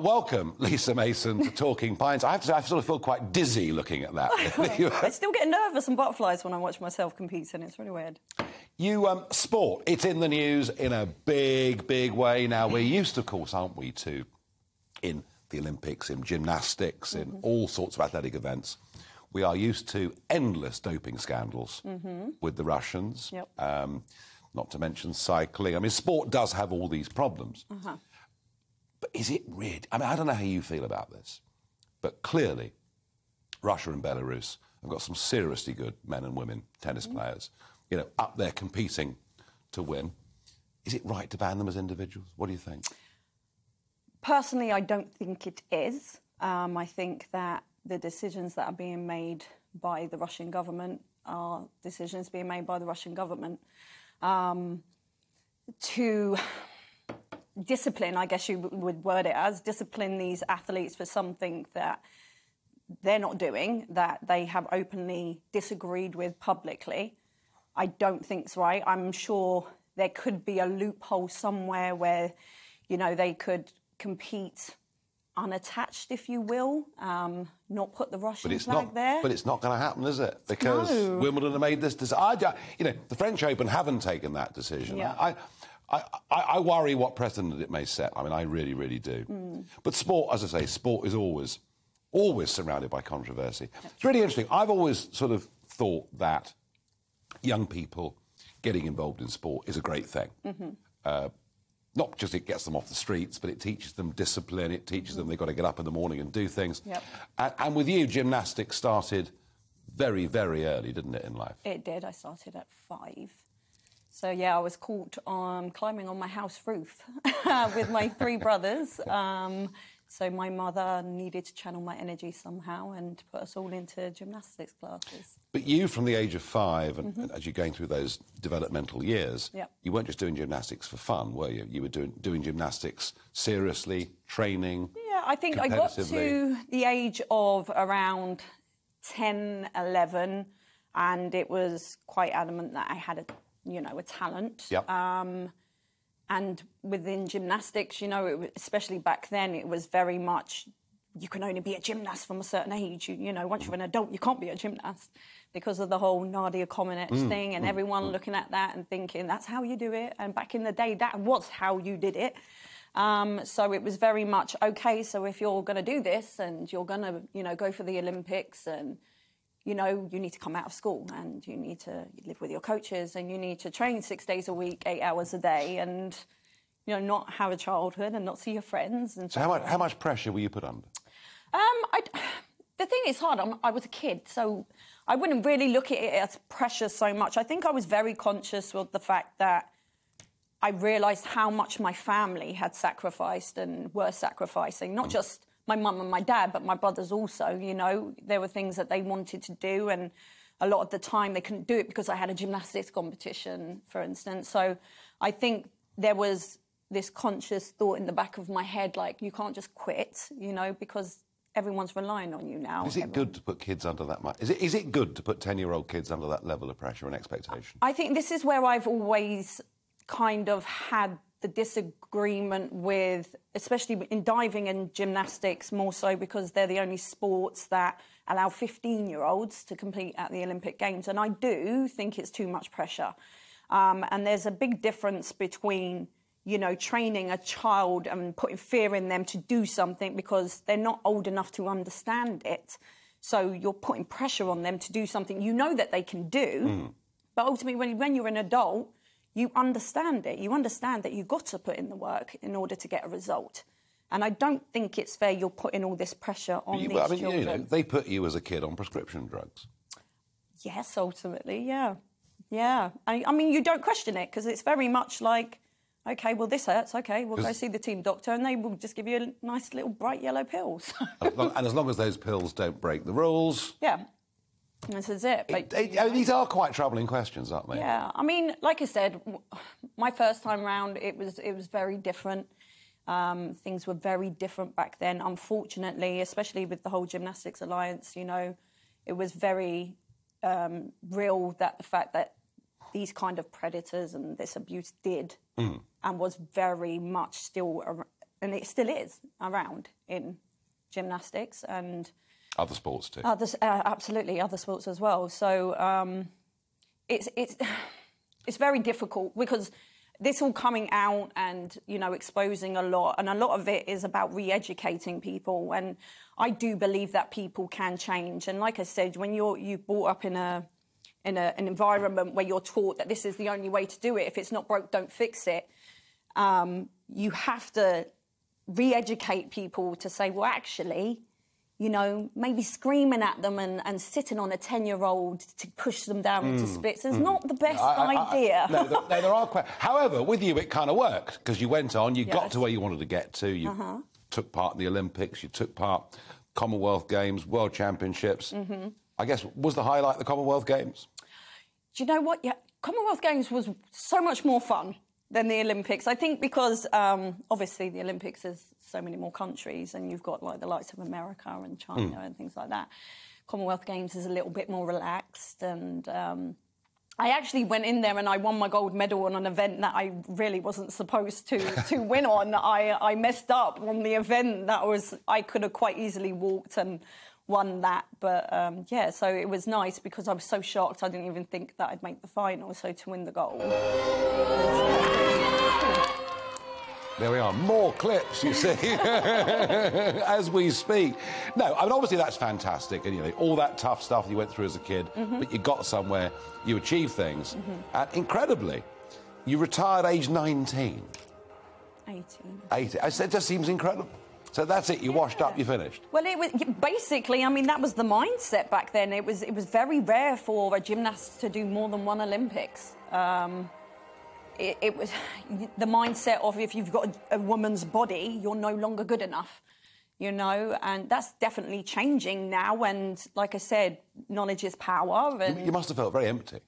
Welcome, Lisa Mason, to Talking Pints. I have to say, I sort of feel quite dizzy looking at that. I still get nervous and butterflies when I watch myself compete, and it's really weird. Sport, it's in the news in a big, big way now. We're used, of course, aren't we, to, in the Olympics, in gymnastics, in all sorts of athletic events, we are used to endless doping scandals with the Russians, not to mention cycling. I mean, sport does have all these problems. But is it really? I mean, I don't know how you feel about this, but clearly Russia and Belarus have got some seriously good men and women tennis players, you know, up there competing to win. Is it right to ban them as individuals? What do you think? Personally, I don't think it is. I think that the decisions that are being made by the Russian government are decisions being made by the Russian government to discipline, I guess you would word it as, discipline these athletes for something that they're not doing, that they have openly disagreed with publicly. I don't think it's right. I'm sure there could be a loophole somewhere where, you know, they could compete unattached, if you will, not put the Russian flag there. But it's not going to happen, is it? Because Wimbledon have made this decision. You know, the French Open haven't taken that decision. Yeah. I worry what precedent it may set. I mean, I really, really do. But sport, as I say, sport is always surrounded by controversy. It's really interesting. I've always sort of thought that young people getting involved in sport is a great thing. Not just it gets them off the streets, but it teaches them discipline. It teaches them they've got to get up in the morning and do things. And with you, gymnastics started very, very early, didn't it, in life? It did. I started at 5. So, yeah, I was caught on climbing on my house roof with my 3 brothers. So my mother needed to channel my energy somehow and put us all into gymnastics classes. But you, from the age of 5, and as you're going through those developmental years, you weren't just doing gymnastics for fun, were you? You were doing gymnastics seriously, training. Yeah, I think I got to the age of around 10, 11, and it was quite adamant that I had a talent. And within gymnastics, you know, especially back then, it was very much, you can only be a gymnast from a certain age. You know, once you're an adult, you can't be a gymnast because of the whole Nadia Comaneci thing and everyone looking at that and thinking, that's how you do it. And back in the day, that was how you did it. So it was very much, OK, so if you're going to do this and you're going to, you know, go for the Olympics and, you know, you need to come out of school and you need to live with your coaches and you need to train 6 days a week, 8 hours a day and, you know, not have a childhood and not see your friends. And so how much pressure were you put under? The thing is hard. I was a kid, so I wouldn't really look at it as pressure so much. I think I was very conscious of the fact that I realised how much my family had sacrificed and were sacrificing, not just my mum and my dad, but my brothers also, you know. There were things that they wanted to do and a lot of the time they couldn't do it because I had a gymnastics competition, for instance. So I think there was this conscious thought in the back of my head, like, you can't just quit, you know, because everyone's relying on you now. Is it good to put kids under that much? Is it good to put 10-year-old kids under that level of pressure and expectation? I think this is where I've always kind of had the disagreement with, especially in diving and gymnastics, more so because they're the only sports that allow 15-year-olds to compete at the Olympic Games. And I do think it's too much pressure. And there's a big difference between, you know, training a child and putting fear in them to do something because they're not old enough to understand it. So you're putting pressure on them to do something you know that they can do. But ultimately, when you're an adult, you understand it. You understand that you've got to put in the work in order to get a result. And I don't think it's fair you're putting all this pressure on these children. You know, they put you as a kid on prescription drugs. Yes, ultimately, yeah. Yeah. I mean, you don't question it because it's very much like, OK, well, this hurts. OK, we'll go see the team doctor and they will just give you a nice little bright yellow pills. And as long as those pills don't break the rules... Yeah. This is it. These are quite troubling questions, aren't they? Yeah. I mean, like I said, my first time round, it was very different. Things were very different back then. Unfortunately, especially with the whole Gymnastics Alliance, you know, it was very real that the fact that these kind of predators and this abuse did and was very much still and it still is around in gymnastics and other sports too. Absolutely, other sports as well. So it's very difficult because this all coming out and, you know, exposing a lot, and a lot of it is about re-educating people. And I do believe that people can change. And like I said, when you brought up in an environment where you're taught that this is the only way to do it, if it's not broke, don't fix it, you have to re-educate people to say, well, actually, you know, maybe screaming at them and sitting on a 10-year-old to push them down into spits is not the best idea. No, there are quite... However, with you, it kind of worked, because you went on, you got to where you wanted to get to, you took part in the Olympics, you took part Commonwealth Games, World Championships. I guess, was the highlight the Commonwealth Games? Do you know what? Yeah, Commonwealth Games was so much more fun than the Olympics. I think because, obviously, the Olympics is so many more countries and you've got, like, the likes of America and China and things like that. Commonwealth Games is a little bit more relaxed and I actually went in there and I won my gold medal on an event that I really wasn't supposed to win on. I messed up on the event that I could have quite easily walked and won that. But, yeah, so it was nice because I was so shocked I didn't even think that I'd make the final, so to win the gold. There we are, more clips, you see, as we speak. No, I mean, obviously that's fantastic, and, you know, all that tough stuff you went through as a kid, but you got somewhere, you achieved things, and incredibly, you retired age 19. 18. I said, it just seems incredible. So that's it, you washed up, you finished. Well, it was basically, I mean, that was the mindset back then. It was very rare for a gymnast to do more than one Olympics. It was the mindset of if you've got a woman's body, you're no longer good enough, you know, and that's definitely changing now. And like I said, knowledge is power. And you must have felt very empty.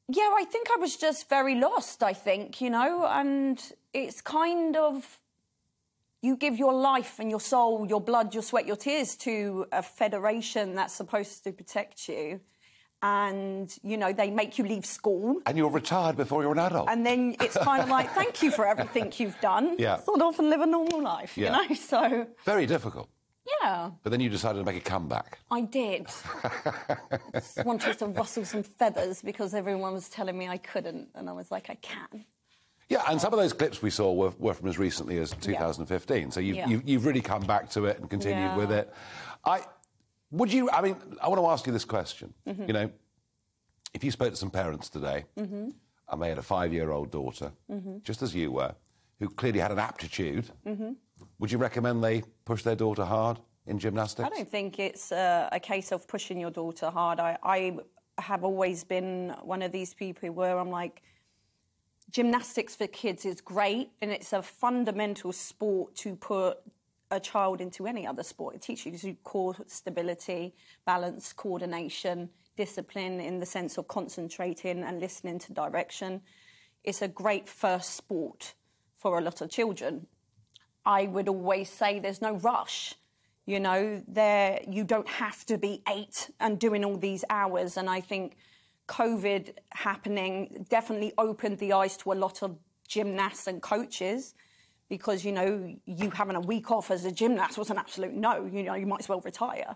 Yeah, I think I was just very lost, I think, you know, and it's kind of, you give your life and your soul, your blood, your sweat, your tears to a federation that's supposed to protect you. And, you know, they make you leave school. And you're retired before you're an adult. And then it's kind of like, thank you for everything you've done. Yeah. Sort of and live a normal life, you know, so... Very difficult. Yeah. But then you decided to make a comeback. I did. Just wanted to rustle some feathers because everyone was telling me I couldn't. And I was like, I can. Yeah, and some of those clips we saw were from as recently as 2015. Yeah. So you've really come back to it and continued with it. I mean, I want to ask you this question. You know, if you spoke to some parents today and they had a 5-year-old daughter, just as you were, who clearly had an aptitude, would you recommend they push their daughter hard in gymnastics? I don't think it's a case of pushing your daughter hard. I have always been one of these people where I'm like, gymnastics for kids is great and it's a fundamental sport to put a child into any other sport. It teaches you core stability, balance, coordination, discipline in the sense of concentrating and listening to direction. It's a great first sport for a lot of children. I would always say there's no rush. You know, you don't have to be 8 and doing all these hours. And I think COVID happening definitely opened the eyes to a lot of gymnasts and coaches. Because, you know, you having a week off as a gymnast was an absolute no. You know, you might as well retire.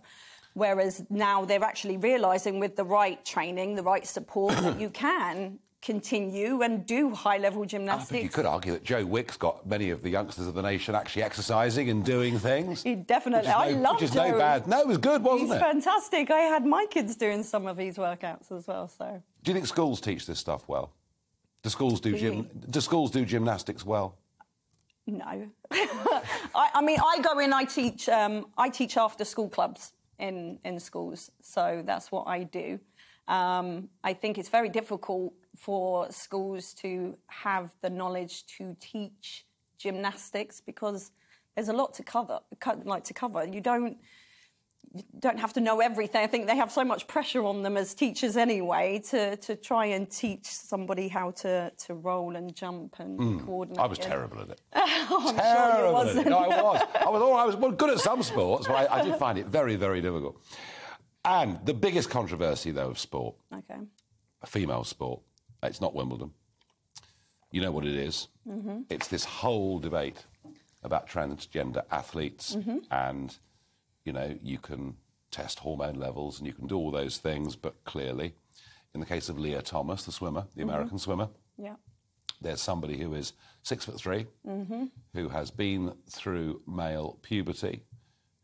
Whereas now they're actually realising with the right training, the right support, that you can continue and do high-level gymnastics. I think you could argue that Joe Wick's got many of the youngsters of the nation actually exercising and doing things. He definitely... I love Joe. Which is no bad... No, it was good, wasn't it? He's fantastic. I had my kids doing some of these workouts as well, so... Do you think schools teach this stuff well? Do schools do gymnastics well? No. I mean, I go in, I teach after-school clubs in schools, so that's what I do. I think it's very difficult for schools to have the knowledge to teach gymnastics because there's a lot to cover. You don't have to know everything. I think they have so much pressure on them as teachers anyway to try and teach somebody how to roll and jump and coordinate. I was terrible at it. I'm sure you wasn't. No, I was good at some sports, but I did find it very, very difficult. And the biggest controversy, though, of sport, a female sport, it's not Wimbledon. You know what it is. It's this whole debate about transgender athletes, and, you know, you can test hormone levels and you can do all those things, but clearly, in the case of Leah Thomas, the swimmer, the American swimmer, there's somebody who is 6'3", who has been through male puberty,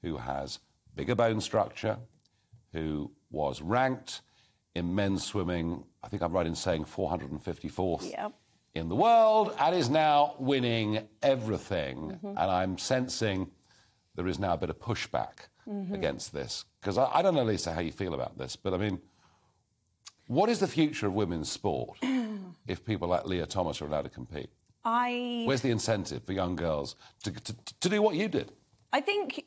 who has bigger bone structure, who was ranked in men's swimming, I think I'm right in saying 454th in the world, and is now winning everything. And I'm sensing there is now a bit of pushback against this. Because I don't know, Lisa, how you feel about this, but I mean, what is the future of women's sport if people like Leah Thomas are allowed to compete? Where's the incentive for young girls to do what you did? I think...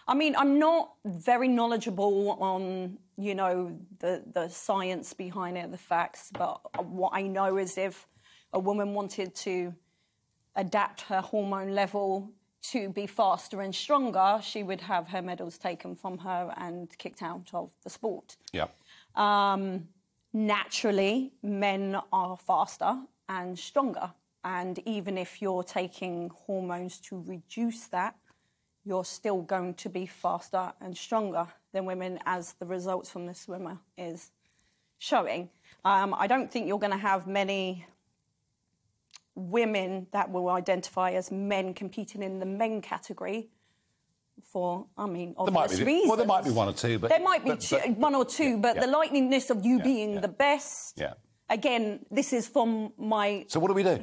I mean, I'm not very knowledgeable on, you know, the science behind it, the facts, but what I know is if a woman wanted to adapt her hormone level to be faster and stronger, she would have her medals taken from her and kicked out of the sport. Yeah. Naturally, men are faster and stronger, and even if you're taking hormones to reduce that, you're still going to be faster and stronger than women, as the results from the swimmer is showing. I don't think you're going to have many women that will identify as men competing in the men category for, I mean, obvious reasons. Well, there might be one or two, but... There might be one or two, but the likeliness of you being the best... Again, this is from my... So what do we do?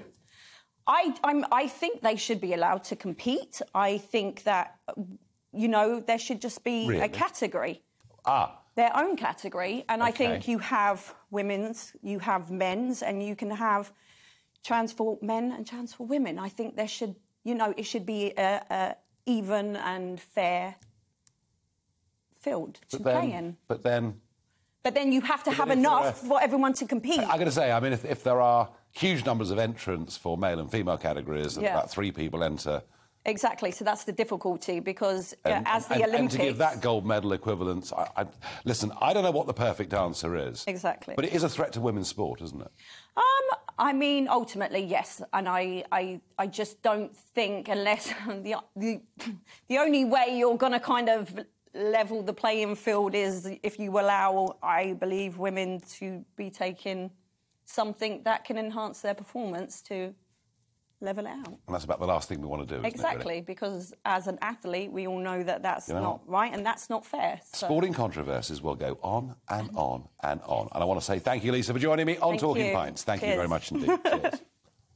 I think they should be allowed to compete. I think that, you know, there should just be a category. Their own category. And I think you have women's, you have men's, and you can have trans for men and trans for women. I think there should, you know, it should be a even and fair field to play in. But then you have to have enough for everyone to compete. I'm going to say, I mean, if there are huge numbers of entrants for male and female categories, and about 3 people enter... Exactly, so that's the difficulty, because as the Olympics... And to give that gold medal equivalence... listen, I don't know what the perfect answer is. Exactly. But it is a threat to women's sport, isn't it? I mean, ultimately, yes. And I just don't think, unless... the only way you're going to kind of level the playing field is if you allow, I believe, women to be taking something that can enhance their performance to level it out. And that's about the last thing we want to do, isn't exactly, it, really? Because as an athlete, we all know that that's not right and that's not fair. So. Sporting controversies will go on and on and on. And I want to say thank you, Lisa, for joining me on Talking Pints. Thank you very much indeed. Cheers.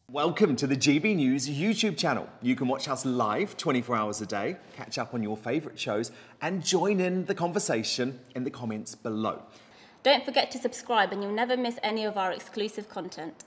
Welcome to the GB News YouTube channel. You can watch us live 24 hours a day, catch up on your favourite shows and join in the conversation in the comments below. Don't forget to subscribe and you'll never miss any of our exclusive content.